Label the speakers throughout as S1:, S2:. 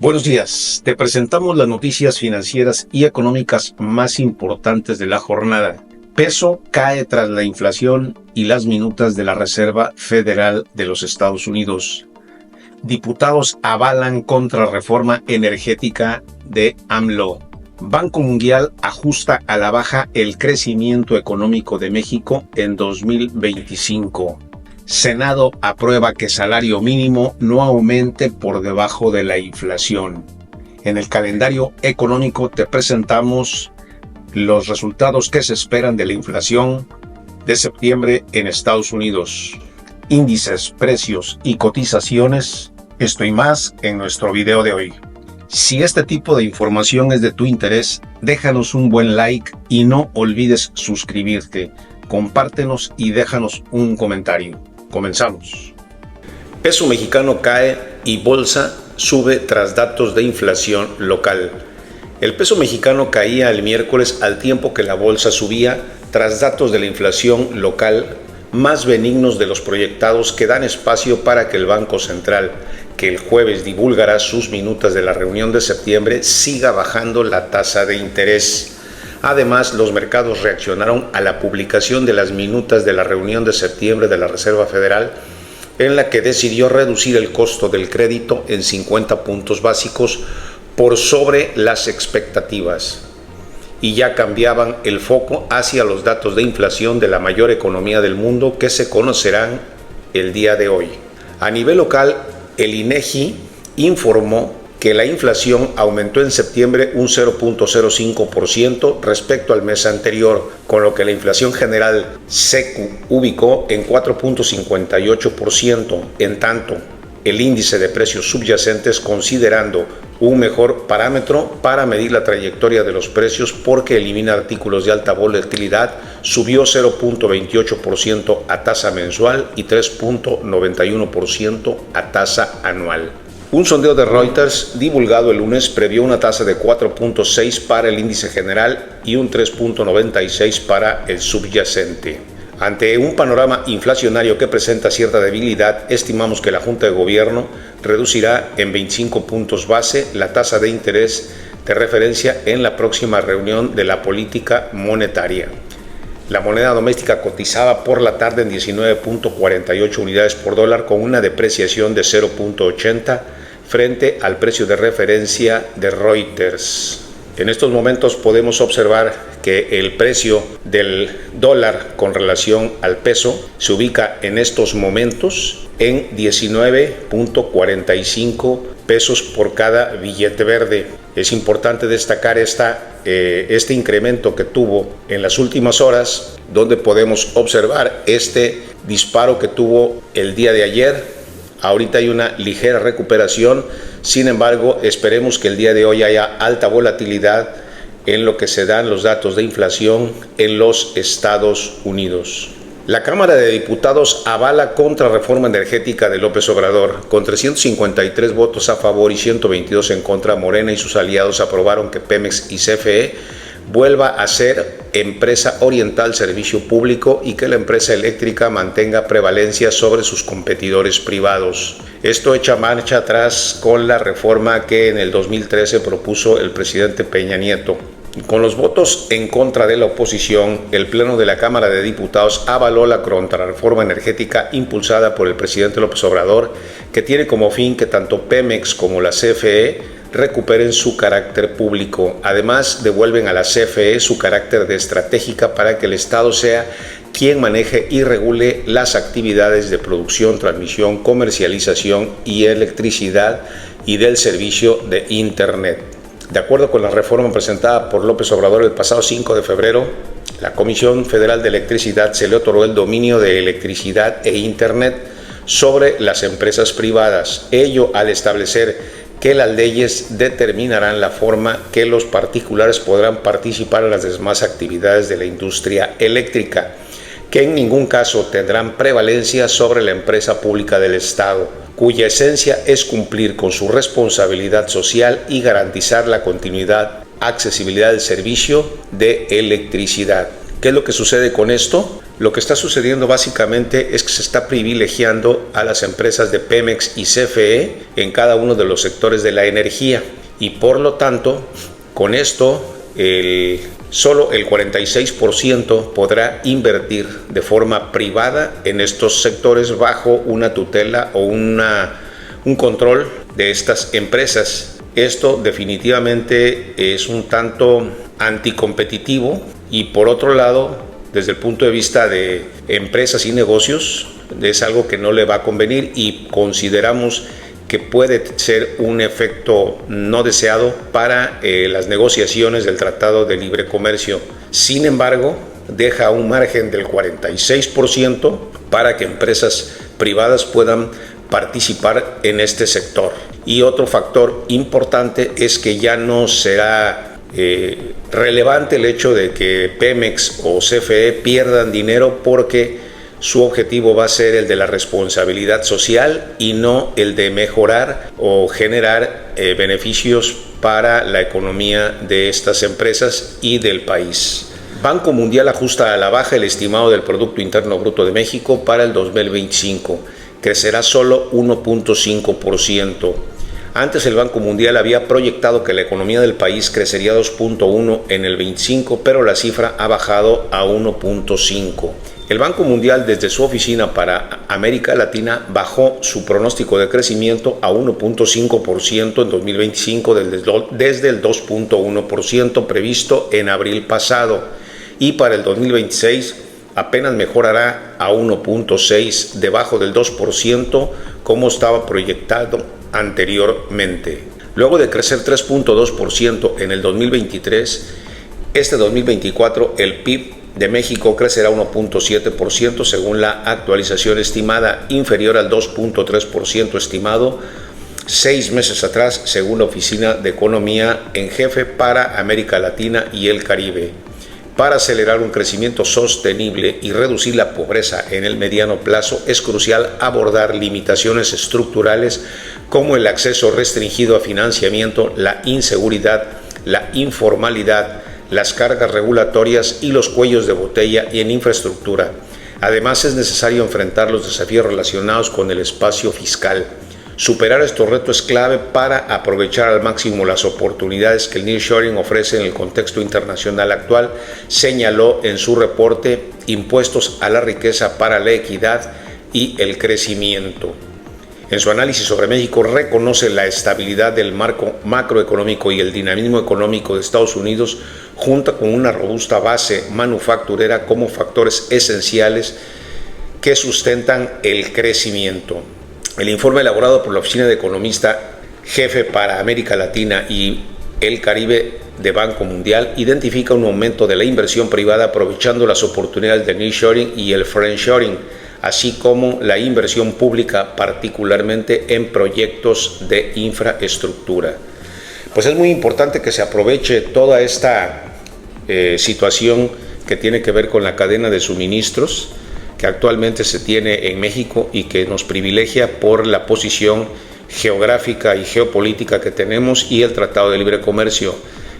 S1: Buenos días, te presentamos las noticias financieras y económicas más importantes de la jornada. Peso cae tras la inflación y las minutas de la Reserva Federal de los Estados Unidos. Diputados avalan contrarreforma energética de AMLO. Banco Mundial ajusta a la baja el crecimiento económico de México en 2025. Senado aprueba que salario mínimo no aumente por debajo de la inflación. En el calendario económico te presentamos los resultados que se esperan de la inflación de septiembre en Estados Unidos. Índices, precios y cotizaciones. Esto y más en nuestro video de hoy. Si este tipo de información es de tu interés, déjanos un buen like y no olvides suscribirte. Compártenos y déjanos un comentario. Comenzamos. Peso mexicano cae y bolsa sube tras datos de inflación local. El peso mexicano caía el miércoles al tiempo que la bolsa subía tras datos de la inflación local más benignos de los proyectados que dan espacio para que el Banco Central, que el jueves divulgará sus minutas de la reunión de septiembre, siga bajando la tasa de interés. Además, los mercados reaccionaron a la publicación de las minutas de la reunión de septiembre de la Reserva Federal, en la que decidió reducir el costo del crédito en 50 puntos básicos por sobre las expectativas. Y ya cambiaban el foco hacia los datos de inflación de la mayor economía del mundo que se conocerán el día de hoy. A nivel local, el INEGI informó que la inflación aumentó en septiembre un 0.05% respecto al mes anterior, con lo que la inflación general se ubicó en 4.58%. En tanto, el índice de precios subyacentes, considerando un mejor parámetro para medir la trayectoria de los precios porque elimina artículos de alta volatilidad, subió 0.28% a tasa mensual y 3.91% a tasa anual. Un sondeo de Reuters divulgado el lunes previó una tasa de 4.6 para el índice general y un 3.96 para el subyacente. Ante un panorama inflacionario que presenta cierta debilidad, estimamos que la Junta de Gobierno reducirá en 25 puntos base la tasa de interés de referencia en la próxima reunión de la política monetaria. La moneda doméstica cotizaba por la tarde en 19.48 unidades por dólar, con una depreciación de 0.80 frente al precio de referencia de Reuters. En estos momentos podemos observar que el precio del dólar con relación al peso se ubica en estos momentos en 19.45 pesos por cada billete verde. Es importante destacar este incremento que tuvo en las últimas horas, donde podemos observar este disparo que tuvo el día de ayer. Ahorita hay una ligera recuperación, sin embargo, esperemos que el día de hoy haya alta volatilidad en lo que se dan los datos de inflación en los Estados Unidos. La Cámara de Diputados avala contrarreforma energética de López Obrador. Con 353 votos a favor y 122 en contra, Morena y sus aliados aprobaron que Pemex y CFE vuelva a ser empresa oriental servicio público y que la empresa eléctrica mantenga prevalencia sobre sus competidores privados. Esto echa marcha atrás con la reforma que en el 2013 propuso el presidente Peña Nieto. Con los votos en contra de la oposición, el Pleno de la Cámara de Diputados avaló la contrarreforma energética impulsada por el presidente López Obrador, que tiene como fin que tanto Pemex como la CFE recuperen su carácter público. Además, devuelven a la CFE su carácter de estratégica para que el Estado sea quien maneje y regule las actividades de producción, transmisión, comercialización y electricidad y del servicio de Internet. De acuerdo con la reforma presentada por López Obrador el pasado 5 de febrero, la Comisión Federal de Electricidad se le otorgó el dominio de electricidad e Internet sobre las empresas privadas, ello al establecer que las leyes determinarán la forma que los particulares podrán participar en las demás actividades de la industria eléctrica, que en ningún caso tendrán prevalencia sobre la empresa pública del Estado, cuya esencia es cumplir con su responsabilidad social y garantizar la continuidad, accesibilidad del servicio de electricidad. ¿Qué es lo que sucede con esto? Lo que está sucediendo básicamente es que se está privilegiando a las empresas de Pemex y CFE en cada uno de los sectores de la energía y por lo tanto con esto solo el 46% podrá invertir de forma privada en estos sectores bajo una tutela o un control de estas empresas. Esto definitivamente es un tanto anticompetitivo y por otro lado, desde el punto de vista de empresas y negocios, es algo que no le va a convenir y consideramos que puede ser un efecto no deseado para las negociaciones del Tratado de Libre Comercio. Sin embargo, deja un margen del 46% para que empresas privadas puedan participar en este sector. Y otro factor importante es que ya no será relevante el hecho de que Pemex o CFE pierdan dinero porque su objetivo va a ser el de la responsabilidad social y no el de mejorar o generar beneficios para la economía de estas empresas y del país. Banco Mundial ajusta a la baja el estimado del Producto Interno Bruto de México para el 2025. Crecerá solo 1.5%. Antes el Banco Mundial había proyectado que la economía del país crecería 2.1 en el 25, pero la cifra ha bajado a 1.5. El Banco Mundial desde su oficina para América Latina bajó su pronóstico de crecimiento a 1.5% en 2025 desde el 2.1% previsto en abril pasado y para el 2026 apenas mejorará a 1.6 debajo del 2% como estaba proyectado anteriormente. Luego de crecer 3.2% en el 2023, este 2024 el PIB de México crecerá 1.7% según la actualización estimada, inferior al 2.3% estimado 6 meses atrás, según la Oficina de Economía en Jefe para América Latina y el Caribe. Para acelerar un crecimiento sostenible y reducir la pobreza en el mediano plazo, es crucial abordar limitaciones estructurales como el acceso restringido a financiamiento, la inseguridad, la informalidad, las cargas regulatorias y los cuellos de botella y en infraestructura. Además, es necesario enfrentar los desafíos relacionados con el espacio fiscal. Superar estos retos es clave para aprovechar al máximo las oportunidades que el nearshoring ofrece en el contexto internacional actual, señaló en su reporte Impuestos a la riqueza para la equidad y el crecimiento. En su análisis sobre México reconoce la estabilidad del marco macroeconómico y el dinamismo económico de Estados Unidos junto con una robusta base manufacturera como factores esenciales que sustentan el crecimiento. El informe elaborado por la Oficina de Economista Jefe para América Latina y el Caribe de Banco Mundial identifica un aumento de la inversión privada aprovechando las oportunidades del nearshoring y el friendshoring, así como la inversión pública, particularmente en proyectos de infraestructura. Pues es muy importante que se aproveche toda esta situación que tiene que ver con la cadena de suministros que actualmente se tiene en México y que nos privilegia por la posición geográfica y geopolítica que tenemos y el Tratado de Libre Comercio.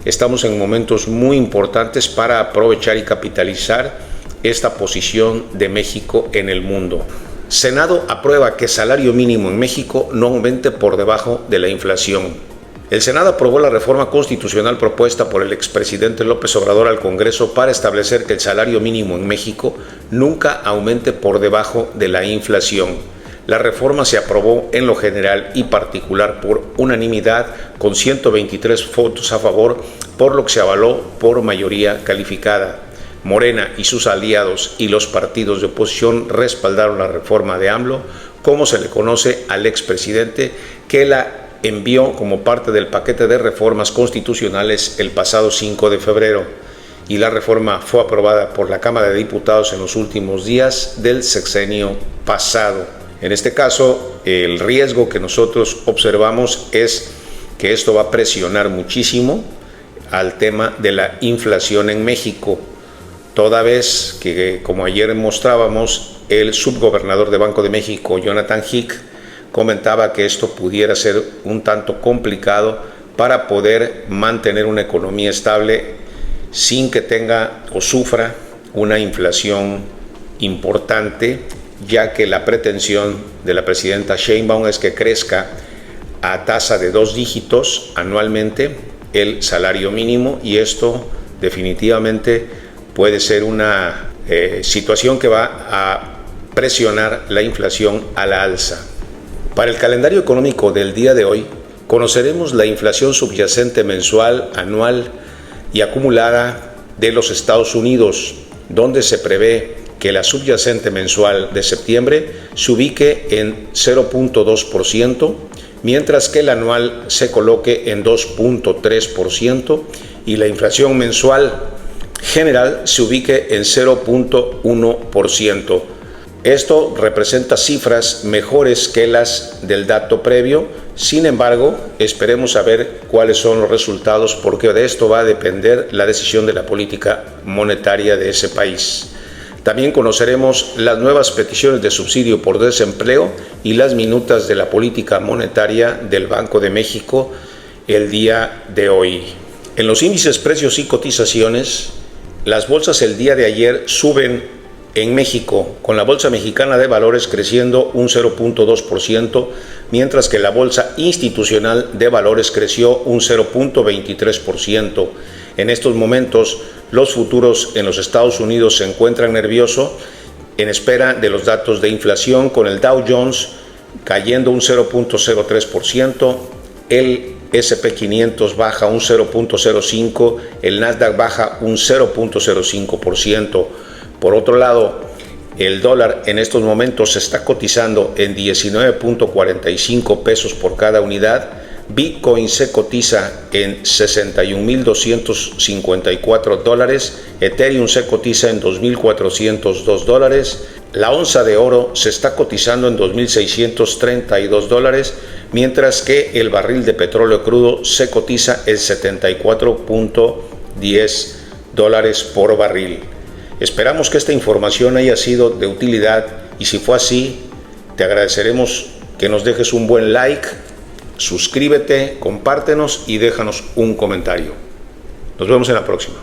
S1: Estamos en momentos muy importantes para aprovechar y capitalizar esta posición de México en el mundo. Senado aprueba que salario mínimo en México no aumente por debajo de la inflación. El Senado aprobó la reforma constitucional propuesta por el expresidente López Obrador al Congreso para establecer que el salario mínimo en México nunca aumente por debajo de la inflación. La reforma se aprobó en lo general y particular por unanimidad con 123 votos a favor, por lo que se avaló por mayoría calificada. Morena y sus aliados y los partidos de oposición respaldaron la reforma de AMLO, como se le conoce al expresidente, que la envió como parte del paquete de reformas constitucionales el pasado 5 de febrero. Y la reforma fue aprobada por la Cámara de Diputados en los últimos días del sexenio pasado. En este caso, el riesgo que nosotros observamos es que esto va a presionar muchísimo al tema de la inflación en México, toda vez que, como ayer mostrábamos, el subgobernador de Banco de México, Jonathan Hick, comentaba que esto pudiera ser un tanto complicado para poder mantener una economía estable sin que tenga o sufra una inflación importante, ya que la pretensión de la presidenta Sheinbaum es que crezca a tasa de 2 dígitos anualmente el salario mínimo, y esto definitivamente puede ser una situación que va a presionar la inflación a la alza. Para el calendario económico del día de hoy, conoceremos la inflación subyacente mensual, anual y acumulada de los Estados Unidos, donde se prevé que la subyacente mensual de septiembre se ubique en 0.2%, mientras que el anual se coloque en 2.3% y la inflación mensual general se ubique en 0.1%. Esto representa cifras mejores que las del dato previo. Sin embargo, esperemos a ver cuáles son los resultados, porque de esto va a depender la decisión de la política monetaria de ese país. También conoceremos las nuevas peticiones de subsidio por desempleo y las minutas de la política monetaria del Banco de México el día de hoy. En los índices, precios y cotizaciones, las bolsas el día de ayer suben en México, con la Bolsa Mexicana de Valores creciendo un 0.2%, mientras que la Bolsa Institucional de Valores creció un 0.23%. En estos momentos, los futuros en los Estados Unidos se encuentran nerviosos en espera de los datos de inflación, con el Dow Jones cayendo un 0.03%, el S&P 500 baja un 0.05%, el Nasdaq baja un 0.05%. Por otro lado, el dólar en estos momentos se está cotizando en 19.45 pesos por cada unidad. Bitcoin se cotiza en $61,254, Ethereum se cotiza en $2,402, la onza de oro se está cotizando en $2,632, mientras que el barril de petróleo crudo se cotiza en $74.10 por barril. Esperamos que esta información haya sido de utilidad, y si fue así, te agradeceremos que nos dejes un buen like, suscríbete, compártenos y déjanos un comentario. Nos vemos en la próxima.